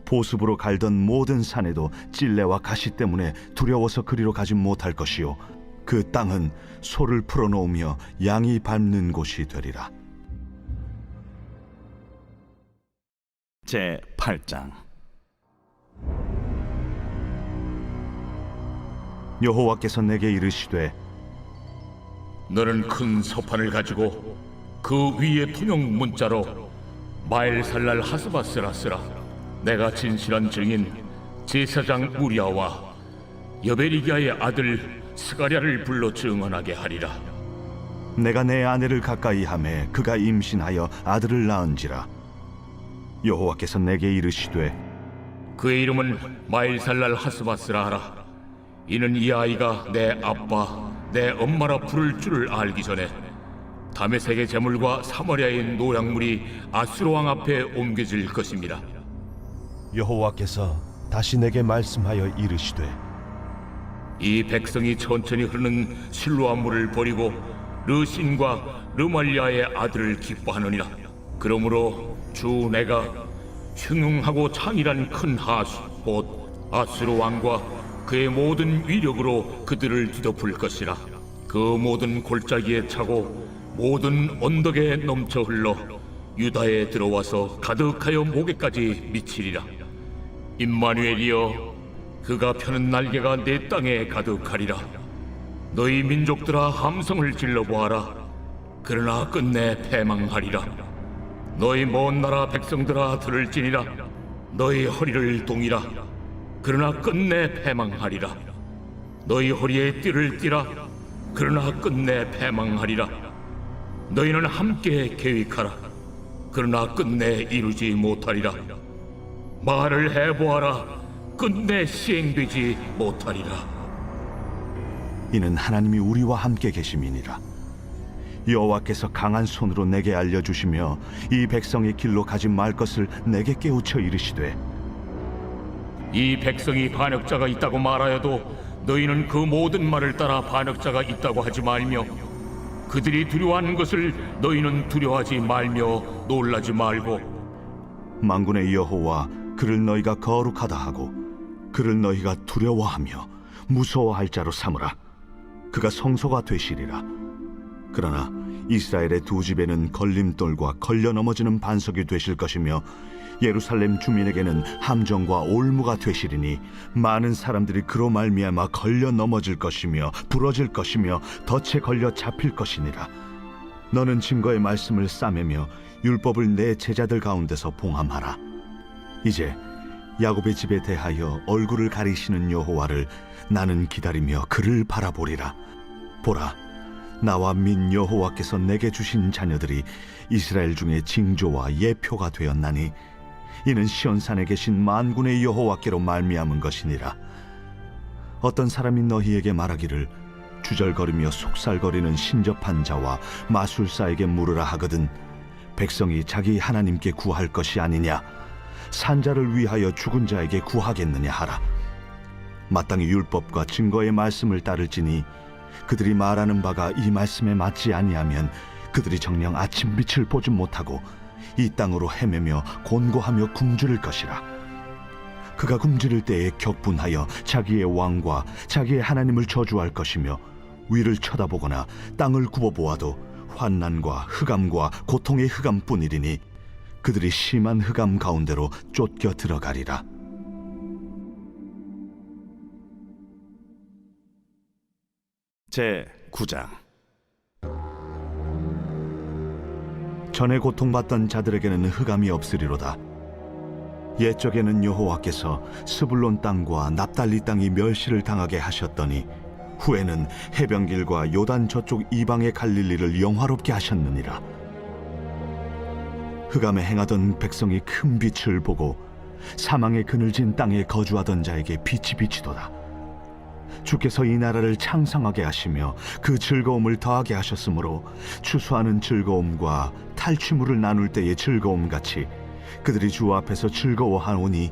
보습으로 갈던 모든 산에도 찔레와 가시 때문에 두려워서 그리로 가지 못할 것이요 그 땅은 소를 풀어놓으며 양이 밟는 곳이 되리라. 제 8장. 여호와께서 내게 이르시되 너는 큰 서판을 가지고 그 위에 통용 문자로 마엘살랄 하스바스라 쓰라. 내가 진실한 증인 제사장 우리아와 여베리기아의 아들 스가랴를 불러 증언하게 하리라. 내가 내 아내를 가까이 하매 그가 임신하여 아들을 낳은지라. 여호와께서 내게 이르시되 그의 이름은 마엘살랄 하스바스라 하라. 이는 이 아이가 내 아빠 내 엄마라 부를 줄을 알기 전에 다메섹의 제물과 사마리아의 노약물이 아수르 왕 앞에 옮겨질 것입니다. 여호와께서 다시 내게 말씀하여 이르시되 이 백성이 천천히 흐르는 실로암 물을 버리고 르신과 르말리아의 아들을 기뻐하느니라. 그러므로 주 내가 흉흉하고 창이란 큰 하수 곧 아수르 왕과 그의 모든 위력으로 그들을 뒤덮을 것이라. 그 모든 골짜기에 차고 모든 언덕에 넘쳐 흘러 유다에 들어와서 가득하여 목에까지 미치리라. 임마누엘이여 그가 펴는 날개가 내 땅에 가득하리라. 너희 민족들아 함성을 질러보아라. 그러나 끝내 패망하리라. 너희 먼 나라 백성들아 들을지니라. 너희 허리를 동이라. 그러나 끝내 패망하리라. 너희 허리에 띠를 띠라. 그러나 끝내 패망하리라. 너희는 함께 계획하라. 그러나 끝내 이루지 못하리라. 말을 해보아라. 끝내 시행되지 못하리라. 이는 하나님이 우리와 함께 계심이니라. 여호와께서 강한 손으로 내게 알려주시며 이 백성의 길로 가지 말 것을 내게 깨우쳐 이르시되 이 백성이 반역자가 있다고 말하여도 너희는 그 모든 말을 따라 반역자가 있다고 하지 말며 그들이 두려워하는 것을 너희는 두려워하지 말며 놀라지 말고 만군의 여호와 그를 너희가 거룩하다 하고 그를 너희가 두려워하며 무서워할 자로 삼으라. 그가 성소가 되시리라. 그러나 이스라엘의 두 집에는 걸림돌과 걸려 넘어지는 반석이 되실 것이며 예루살렘 주민에게는 함정과 올무가 되시리니 많은 사람들이 그로 말미암아 걸려 넘어질 것이며 부러질 것이며 덫에 걸려 잡힐 것이니라. 너는 증거의 말씀을 싸매며 율법을 내 제자들 가운데서 봉함하라. 이제 야곱의 집에 대하여 얼굴을 가리시는 여호와를 나는 기다리며 그를 바라보리라. 보라, 나와 민 여호와께서 내게 주신 자녀들이 이스라엘 중에 징조와 예표가 되었나니 이는 시온산에 계신 만군의 여호와께로 말미암은 것이니라. 어떤 사람이 너희에게 말하기를 주절거리며 속살거리는 신접한 자와 마술사에게 물으라 하거든 백성이 자기 하나님께 구할 것이 아니냐 산자를 위하여 죽은 자에게 구하겠느냐 하라. 마땅히 율법과 증거의 말씀을 따를지니 그들이 말하는 바가 이 말씀에 맞지 아니하면 그들이 정녕 아침 빛을 보지 못하고 이 땅으로 헤매며 곤고하며 굶주릴 것이라. 그가 굶주릴 때에 격분하여 자기의 왕과 자기의 하나님을 저주할 것이며 위를 쳐다보거나 땅을 굽어보아도 환난과 흑암과 고통의 흑암뿐이리니 그들이 심한 흑암 가운데로 쫓겨 들어가리라. 제 9장. 전에 고통받던 자들에게는 흑암이 없으리로다. 옛적에는 여호와께서 스불론 땅과 납달리 땅이 멸시를 당하게 하셨더니 후에는 해변길과 요단 저쪽 이방의 갈릴리를 영화롭게 하셨느니라. 흑암에 행하던 백성이 큰 빛을 보고 사망의 그늘진 땅에 거주하던 자에게 빛이 비치도다. 주께서 이 나라를 창성하게 하시며 그 즐거움을 더하게 하셨으므로 추수하는 즐거움과 탈취물을 나눌 때의 즐거움같이 그들이 주 앞에서 즐거워하오니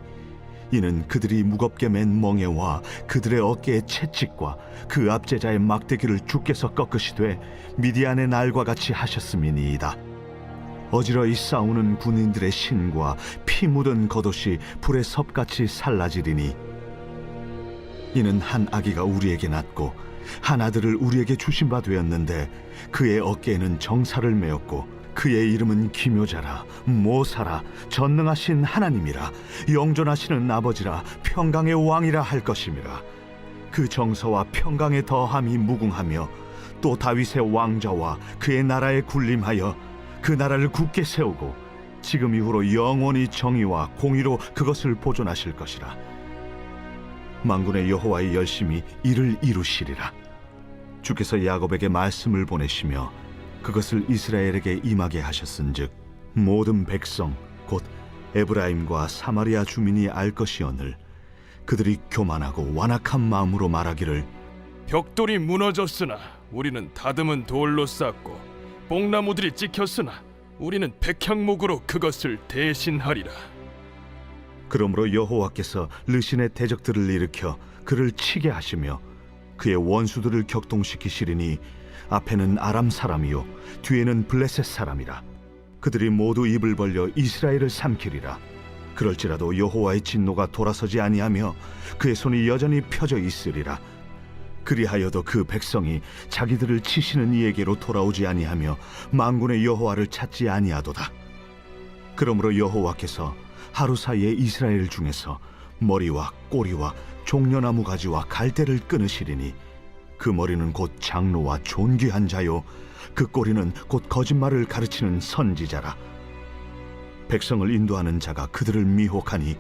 이는 그들이 무겁게 맨 멍에와 그들의 어깨의 채찍과 그 압제자의 막대기를 주께서 꺾으시되 미디안의 날과 같이 하셨음이니이다. 어지러이 싸우는 군인들의 신과 피 묻은 겉옷이 불의 섭같이 살라지리니 이는 한 아기가 우리에게 낳고 한 아들을 우리에게 주신 바 되었는데 그의 어깨에는 정사를 메었고 그의 이름은 기묘자라 모사라 전능하신 하나님이라 영존하시는 아버지라 평강의 왕이라 할 것임이라. 그 정서와 평강의 더함이 무궁하며 또 다윗의 왕좌와 그의 나라에 군림하여 그 나라를 굳게 세우고 지금 이후로 영원히 정의와 공의로 그것을 보존하실 것이라. 만군의 여호와의 열심히 이를 이루시리라. 주께서 야곱에게 말씀을 보내시며 그것을 이스라엘에게 임하게 하셨은즉 모든 백성 곧 에브라임과 사마리아 주민이 알 것이오늘 그들이 교만하고 완악한 마음으로 말하기를 벽돌이 무너졌으나 우리는 다듬은 돌로 쌓고 뽕나무들이 찍혔으나 우리는 백향목으로 그것을 대신하리라. 그러므로 여호와께서 르신의 대적들을 일으켜 그를 치게 하시며 그의 원수들을 격동시키시리니 앞에는 아람 사람이요 뒤에는 블레셋 사람이라. 그들이 모두 입을 벌려 이스라엘을 삼키리라. 그럴지라도 여호와의 진노가 돌아서지 아니하며 그의 손이 여전히 펴져 있으리라. 그리하여도 그 백성이 자기들을 치시는 이에게로 돌아오지 아니하며 만군의 여호와를 찾지 아니하도다. 그러므로 여호와께서 하루 사이에 이스라엘 중에서 머리와 꼬리와 종려나무 가지와 갈대를 끊으시리니 그 머리는 곧 장로와 존귀한 자요 그 꼬리는 곧 거짓말을 가르치는 선지자라. 백성을 인도하는 자가 그들을 미혹하니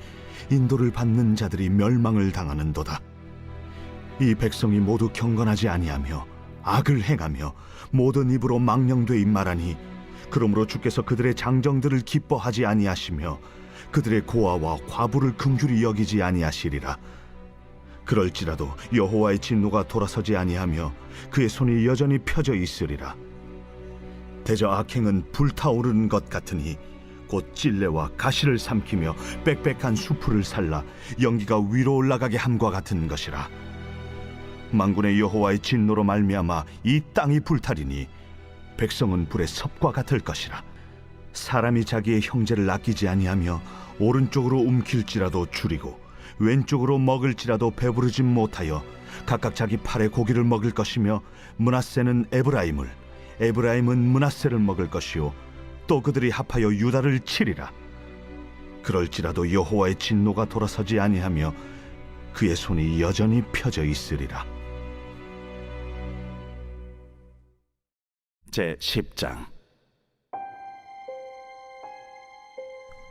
인도를 받는 자들이 멸망을 당하는도다. 이 백성이 모두 경건하지 아니하며 악을 행하며 모든 입으로 망령되이 말하니 그러므로 주께서 그들의 장정들을 기뻐하지 아니하시며 그들의 고아와 과부를 긍휼히 여기지 아니하시리라. 그럴지라도 여호와의 진노가 돌아서지 아니하며 그의 손이 여전히 펴져 있으리라. 대저 악행은 불타오르는 것 같으니 곧 찔레와 가시를 삼키며 빽빽한 수풀을 살라 연기가 위로 올라가게 함과 같은 것이라. 만군의 여호와의 진노로 말미암아 이 땅이 불타리니 백성은 불의 섭과 같을 것이라. 사람이 자기의 형제를 아끼지 아니하며 오른쪽으로 움킬지라도 줄이고 왼쪽으로 먹을지라도 배부르지 못하여 각각 자기 팔의 고기를 먹을 것이며 므낫세는 에브라임을 에브라임은 므낫세를 먹을 것이요 또 그들이 합하여 유다를 치리라. 그럴지라도 여호와의 진노가 돌아서지 아니하며 그의 손이 여전히 펴져 있으리라. 제 10장.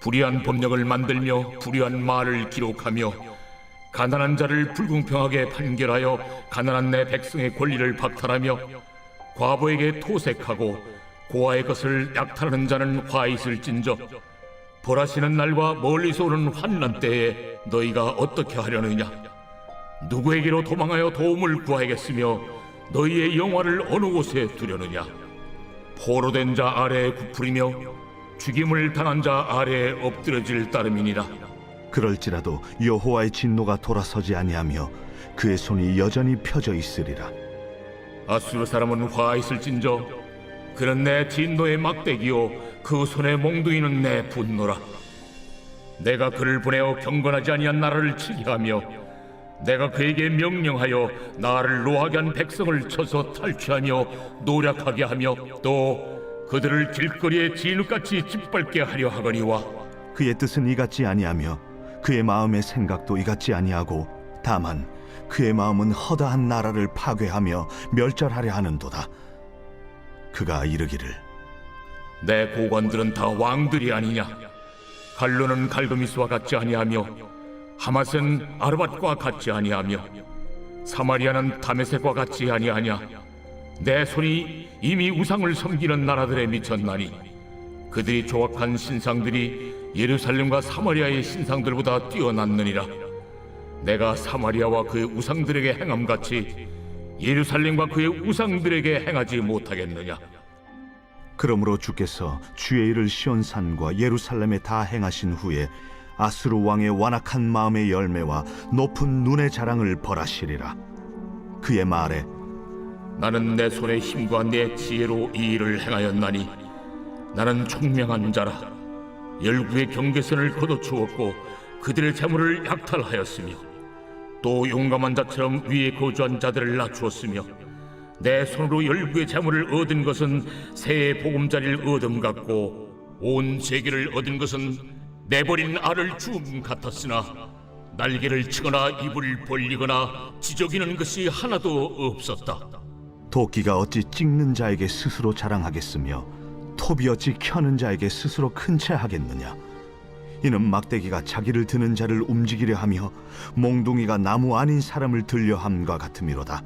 불의한 법령을 만들며 불의한 말을 기록하며 가난한 자를 불공평하게 판결하여 가난한 내 백성의 권리를 박탈하며 과부에게 토색하고 고아의 것을 약탈하는 자는 화 있을진저 벌하시는 날과 멀리서 오는 환난 때에 너희가 어떻게 하려느냐? 누구에게로 도망하여 도움을 구하겠으며 너희의 영화를 어느 곳에 두려느냐? 포로된 자 아래에 굽으리며 죽임을 당한 자 아래에 엎드려질 따름이니라. 그럴지라도 여호와의 진노가 돌아서지 아니하며 그의 손이 여전히 펴져 있으리라. 아수르 사람은 화 있을진저 그는 내 진노의 막대기요 그 손의 몽둥이는 내 분노라. 내가 그를 보내어 경건하지 아니한 나라를 치게 하며 내가 그에게 명령하여 나를 노하게 한 백성을 쳐서 탈취하며 노략하게 하며 또 그들을 길거리에 진흙같이 짓밟게 하려 하거니와 그의 뜻은 이같지 아니하며 그의 마음의 생각도 이같지 아니하고 다만 그의 마음은 허다한 나라를 파괴하며 멸절하려 하는도다. 그가 이르기를 내 고관들은 다 왕들이 아니냐. 갈루는 갈도미스와 같지 아니하며 하맛은 아르밧과 같지 아니하며 사마리아는 다메섹과 같지 아니하냐. 내 손이 이미 우상을 섬기는 나라들에 미쳤나니 그들이 조각한 신상들이 예루살렘과 사마리아의 신상들보다 뛰어났느니라. 내가 사마리아와 그의 우상들에게 행함같이 예루살렘과 그의 우상들에게 행하지 못하겠느냐. 그러므로 주께서 주의 일을 시온산과 예루살렘에 다 행하신 후에 아수르 왕의 완악한 마음의 열매와 높은 눈의 자랑을 벌하시리라. 그의 말에 나는 내 손의 힘과 내 지혜로 이 일을 행하였나니 나는 총명한 자라. 열국의 경계선을 걷어추었고 그들의 재물을 약탈하였으며 또 용감한 자처럼 위에 거주한 자들을 낮추었으며 내 손으로 열국의 재물을 얻은 것은 새의 보금자리를 얻음 같고 온 세계를 얻은 것은 내버린 알을 주움 같았으나 날개를 치거나 입을 벌리거나 지저귀는 것이 하나도 없었다. 도끼가 어찌 찍는 자에게 스스로 자랑하겠으며 톱이 어찌 켜는 자에게 스스로 큰 채 하겠느냐. 이는 막대기가 자기를 드는 자를 움직이려 하며 몽둥이가 나무 아닌 사람을 들려 함과 같음이로다.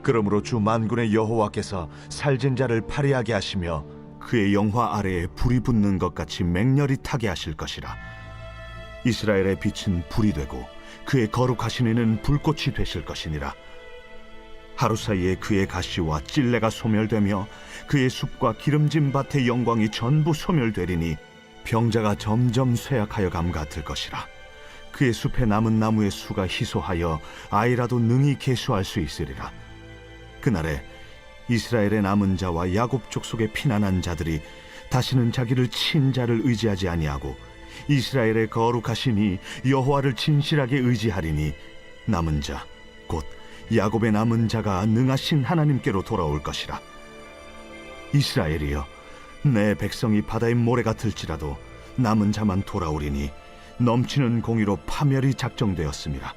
그러므로 주 만군의 여호와께서 살진 자를 파리하게 하시며 그의 영화 아래에 불이 붙는 것 같이 맹렬히 타게 하실 것이라. 이스라엘의 빛은 불이 되고 그의 거룩하신 이는 불꽃이 되실 것이니라. 하루 사이에 그의 가시와 찔레가 소멸되며 그의 숲과 기름진 밭의 영광이 전부 소멸되리니 병자가 점점 쇠약하여 감 같을 것이라. 그의 숲에 남은 나무의 수가 희소하여 아이라도 능히 계수할 수 있으리라. 그날에 이스라엘의 남은 자와 야곱 족속의 피난한 자들이 다시는 자기를 친 자를 의지하지 아니하고 이스라엘의 거룩하시니 여호와를 진실하게 의지하리니 남은 자 곧 야곱의 남은 자가 능하신 하나님께로 돌아올 것이라. 이스라엘이여, 내 백성이 바다의 모래 같을지라도 남은 자만 돌아오리니 넘치는 공의로 파멸이 작정되었습니다.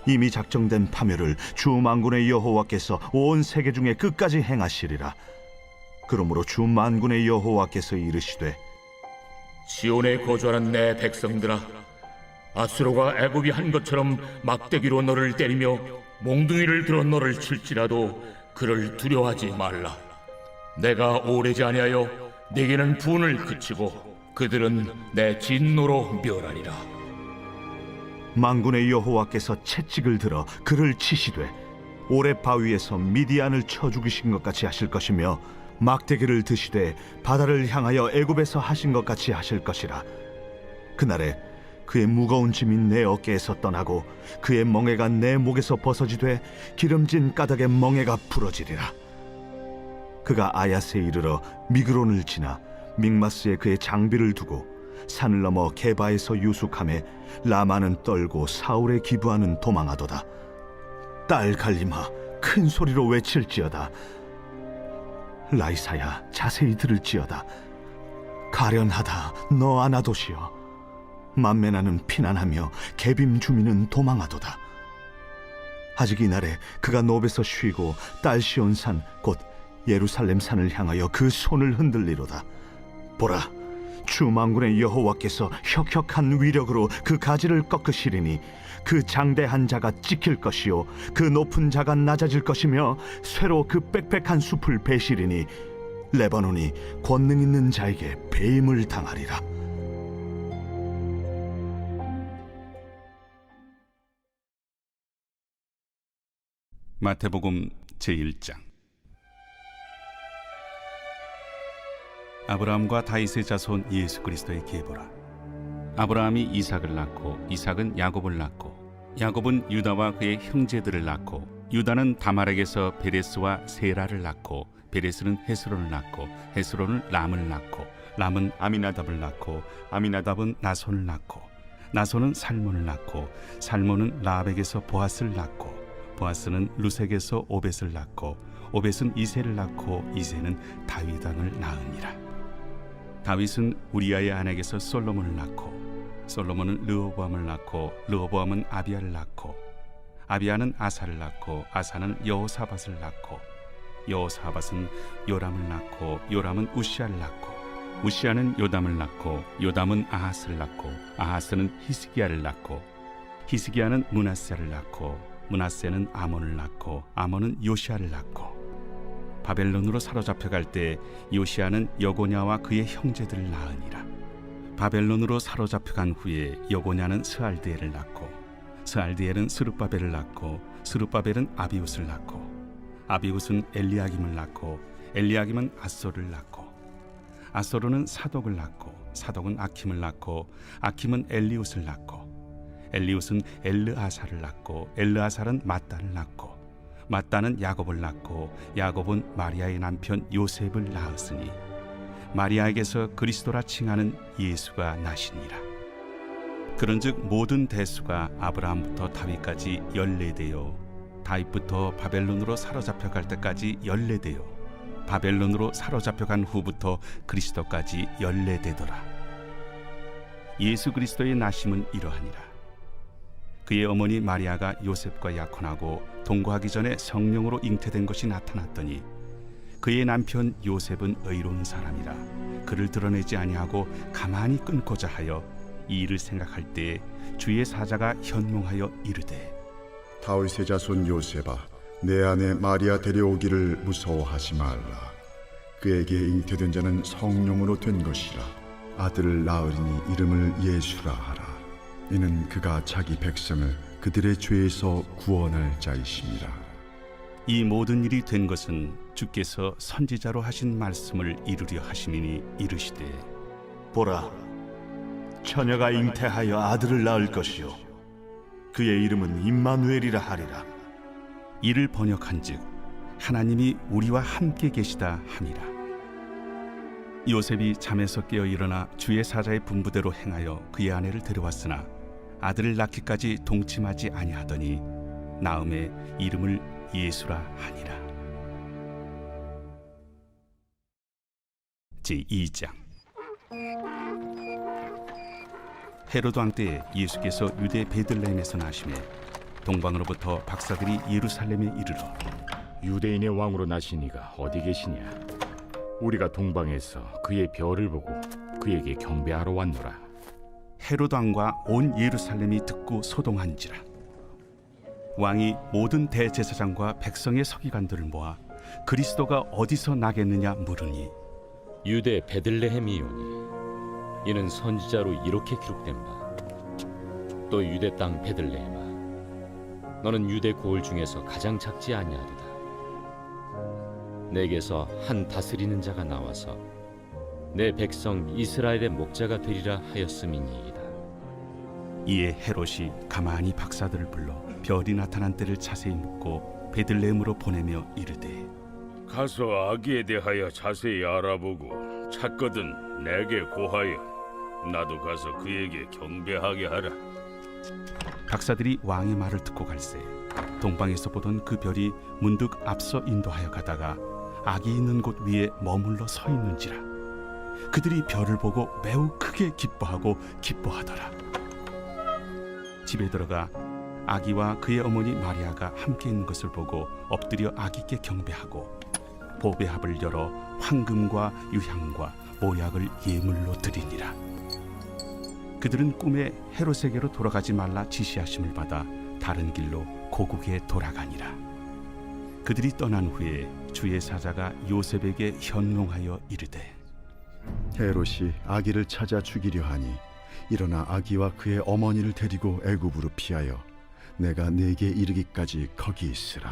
이미 작정된 파멸을 주 만군의 여호와께서 온 세계 중에 끝까지 행하시리라. 그러므로 주 만군의 여호와께서 이르시되 시온에 거주하는 내 백성들아, 아수르가 애굽이 한 것처럼 막대기로 너를 때리며 몽둥이를 들어 너를 칠지라도 그를 두려워하지 말라. 내가 오래지 아니하여 네게는 분을 그치고 그들은 내 진노로 멸하리라. 만군의 여호와께서 채찍을 들어 그를 치시되 오레 바위에서 미디안을 쳐 죽이신 것 같이 하실 것이며 막대기를 드시되 바다를 향하여 애굽에서 하신 것 같이 하실 것이라. 그날에 그의 무거운 짐이 내 어깨에서 떠나고 그의 멍에가 내 목에서 벗어지되 기름진 까닭의 멍에가 부러지리라. 그가 아야스에 이르러 미그론을 지나 믹마스에 그의 장비를 두고 산을 넘어 게바에서 유숙하매 라마는 떨고 사울의 기브아는 도망하도다. 딸 갈림아, 큰 소리로 외칠지어다. 라이사야, 자세히 들을지어다. 가련하다, 너 아나도시여. 만메나는 피난하며 게빔 주민은 도망하도다. 아직 이날에 그가 노베서 쉬고 딸 시온산 곧 예루살렘 산을 향하여 그 손을 흔들리로다. 보라, 주 만군의 여호와께서 혁혁한 위력으로 그 가지를 꺾으시리니 그 장대한 자가 찍힐 것이요 그 높은 자가 낮아질 것이며 쇠로 그 빽빽한 숲을 베시리니 레바논이 권능 있는 자에게 배임을 당하리라. 마태복음 제1장. 아브라함과 다윗의 자손 예수 그리스도의 계보라. 아브라함이 이삭을 낳고 이삭은 야곱을 낳고 야곱은 유다와 그의 형제들을 낳고 유다는 다말에게서 베레스와 세라를 낳고 베레스는 헤스론을 낳고 헤스론은 람을 낳고 람은 아미나답을 낳고 아미나답은 나손을 낳고 나손은 살몬을 낳고 살몬은 라합에게서 보아스를 낳고 보아스는 루색에서 오벳을 낳고 오벳은 이새를 낳고 이새는 다윗 왕을 낳으니라. 다윗은 우리아의 아내에게서 솔로몬을 낳고 솔로몬은 르호보암을 낳고 르호보암은 아비야를 낳고 아비야는 아사를 낳고 아사는 여호사밧을 낳고 여호사밧은 요람을 낳고 요람은 우시아를 낳고 우시아는 요담을 낳고 요담은 아하스를 낳고 아하스는 히스기야를 낳고 히스기야는 므낫세를 낳고 므낫세는 아몬을 낳고 아몬은 요시아를 낳고 바벨론으로 사로잡혀갈 때 요시아는 여고냐와 그의 형제들을 낳으니라. 바벨론으로 사로잡혀간 후에 여고냐는 스알드엘을 낳고 스알드엘은 스룹바벨을 낳고 스룹바벨은 아비웃을 낳고 아비웃은 엘리야김을 낳고 엘리야김은 아소를 낳고 아소르는 사독을 낳고 사독은 아킴을 낳고 아킴은 엘리웃을 낳고 엘리웃은 엘르아사를 낳고 엘르아사는 mat단을 낳고 mat단은 야곱을 낳고 야곱은 마리아의 남편 요셉을 낳았으니 마리아에게서 그리스도라 칭하는 예수가 나시니라. 그런즉 모든 대수가 아브라함부터 다윗까지 14대요 다윗부터 바벨론으로 사로잡혀갈 때까지 14대요 바벨론으로 사로잡혀간 후부터 그리스도까지 14대더라. 예수 그리스도의 나심은 이러하니라. 그의 어머니 마리아가 요셉과 약혼하고 동거하기 전에 성령으로 잉태된 것이 나타났더니 그의 남편 요셉은 의로운 사람이라 그를 드러내지 아니하고 가만히 끊고자 하여 이 일을 생각할 때에 주의 사자가 현몽하여 이르되 다윗의 자손 요셉아 내 아내 마리아 데려오기를 무서워하지 말라. 그에게 잉태된 자는 성령으로 된 것이라. 아들을 낳으리니 이름을 예수라 하라. 이는 그가 자기 백성을 그들의 죄에서 구원할 자이심이라. 이 모든 일이 된 것은 주께서 선지자로 하신 말씀을 이루려 하심이니 이르시되 보라, 처녀가 잉태하여 아들을 낳을 것이요 그의 이름은 임마누엘이라 하리라. 이를 번역한즉 하나님이 우리와 함께 계시다 함이라. 요셉이 잠에서 깨어 일어나 주의 사자의 분부대로 행하여 그의 아내를 데려왔으나 아들을 낳기까지 동침하지 아니하더니 나음에 이름을 예수라 하니라. 제2장. 헤로드 왕 때에 예수께서 유대 베들레헴에서 나시매 동방으로부터 박사들이 예루살렘에 이르러 유대인의 왕으로 나신 이가 어디 계시냐? 우리가 동방에서 그의 별을 보고 그에게 경배하러 왔노라. 헤로드 왕과 온 예루살렘이 듣고 소동한지라. 왕이 모든 대제사장과 백성의 서기관들을 모아 그리스도가 어디서 나겠느냐 물으니 유대 베들레헴이오니 이는 선지자로 이렇게 기록된 바 또 유대 땅 베들레헴아 너는 유대 고을 중에서 가장 작지 아니하도다. 내게서 한 다스리는 자가 나와서 내 백성 이스라엘의 목자가 되리라 하였음이니이다. 이에 헤롯이 가만히 박사들을 불러 별이 나타난 때를 자세히 묻고 베들레헴으로 보내며 이르되 가서 아기에 대하여 자세히 알아보고 찾거든 내게 고하여 나도 가서 그에게 경배하게 하라. 박사들이 왕의 말을 듣고 갈새 동방에서 보던 그 별이 문득 앞서 인도하여 가다가 아기 있는 곳 위에 머물러 서 있는지라. 그들이 별을 보고 매우 크게 기뻐하더라. 집에 들어가 아기와 그의 어머니 마리아가 함께 있는 것을 보고 엎드려 아기께 경배하고 보배합을 열어 황금과 유향과 모약을 예물로 드리니라. 그들은 꿈에 헤롯에게로 돌아가지 말라 지시하심을 받아 다른 길로 고국에 돌아가니라. 그들이 떠난 후에 주의 사자가 요셉에게 현몽하여 이르되 헤롯이 아기를 찾아 죽이려 하니 일어나 아기와 그의 어머니를 데리고 애굽으로 피하여 내가 네게 이르기까지 거기 있으라.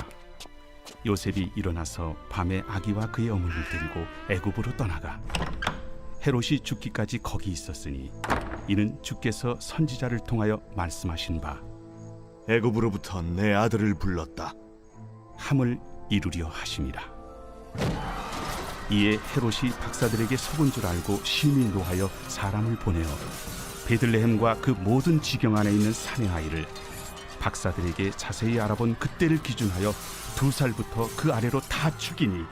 요셉이 일어나서 밤에 아기와 그의 어머니를 데리고 애굽으로 떠나가 헤롯이 죽기까지 거기 있었으니 이는 주께서 선지자를 통하여 말씀하신 바 애굽으로부터 내 아들을 불렀다. 함을 이루려 하심이라. 이에 헤롯이 박사들에게 속은 줄 알고 심히 노하여 사람을 보내어 베들레헴과 그 모든 지경 안에 있는 산의 아이를 박사들에게 자세히 알아본 그때를 기준하여 2살부터 그 아래로 다 죽이니,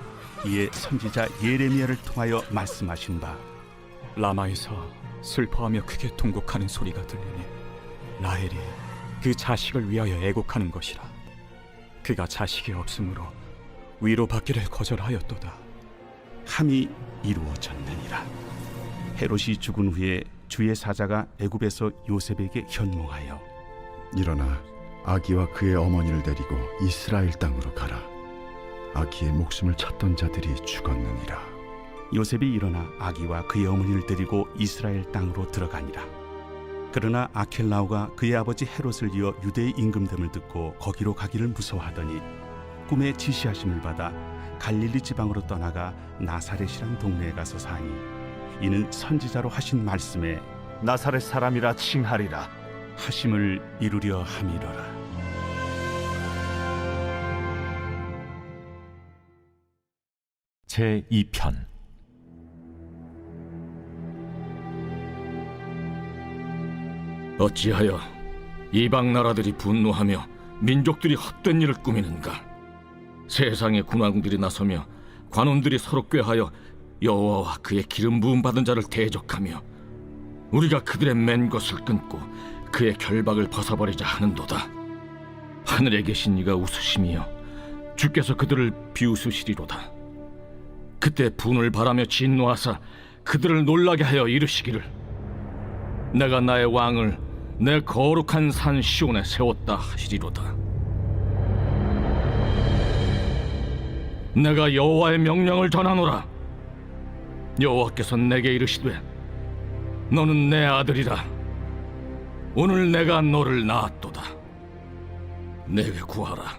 이에 선지자 예레미야를 통하여 말씀하신 바, 라마에서 슬퍼하며 크게 통곡하는 소리가 들리니 라헬이 그 자식을 위하여 애곡하는 것이라. 그가 자식이 없으므로 위로받기를 거절하였도다. 함이 이루어졌느니라. 헤롯이 죽은 후에 주의 사자가 애굽에서 요셉에게 현몽하여, 일어나 아기와 그의 어머니를 데리고 이스라엘 땅으로 가라. 아기의 목숨을 찾던 자들이 죽었느니라. 요셉이 일어나 아기와 그의 어머니를 데리고 이스라엘 땅으로 들어가니라. 그러나 아켈라오가 그의 아버지 헤롯을 이어 유대의 임금됨을 듣고 거기로 가기를 무서워하더니 꿈에 지시하심을 받아 갈릴리 지방으로 떠나가 나사렛이란 동네에 가서 사니, 이는 선지자로 하신 말씀에 나사렛 사람이라 칭하리라 하심을 이루려 함이로라. 제2편. 어찌하여 이방 나라들이 분노하며 민족들이 헛된 일을 꾸미는가? 세상의 군왕들이 나서며 관원들이 서로 꾀하여 여호와와 그의 기름 부음 받은 자를 대적하며 우리가 그들의 맨 것을 끊고 그의 결박을 벗어버리자 하는도다. 하늘에 계신 이가 웃으시며 주께서 그들을 비웃으시리로다. 그때 분을 바라며 진노하사 그들을 놀라게 하여 이르시기를, 내가 나의 왕을 내 거룩한 산 시온에 세웠다 하시리로다. 내가 여호와의 명령을 전하노라. 여호와께서 내게 이르시되, 너는 내 아들이라. 오늘 내가 너를 낳았도다. 내게 구하라.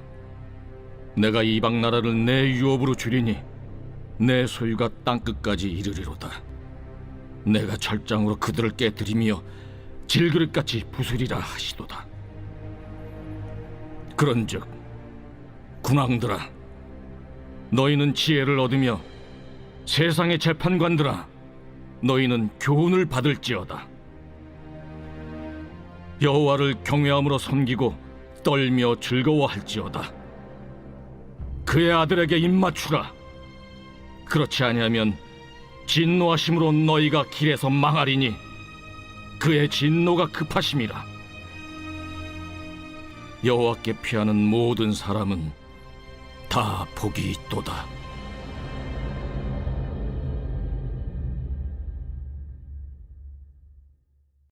내가 이방 나라를 내 유업으로 주리니 내 소유가 땅끝까지 이르리로다. 내가 철장으로 그들을 깨뜨리며 질그릇같이 부수리라 하시도다. 그런즉 군왕들아, 너희는 지혜를 얻으며 세상의 재판관들아, 너희는 교훈을 받을지어다. 여호와를 경외함으로 섬기고 떨며 즐거워할지어다. 그의 아들에게 입맞추라. 그렇지 아니하면 진노하심으로 너희가 길에서 망하리니 그의 진노가 급하심이라. 여호와께 피하는 모든 사람은 다 복이 있도다.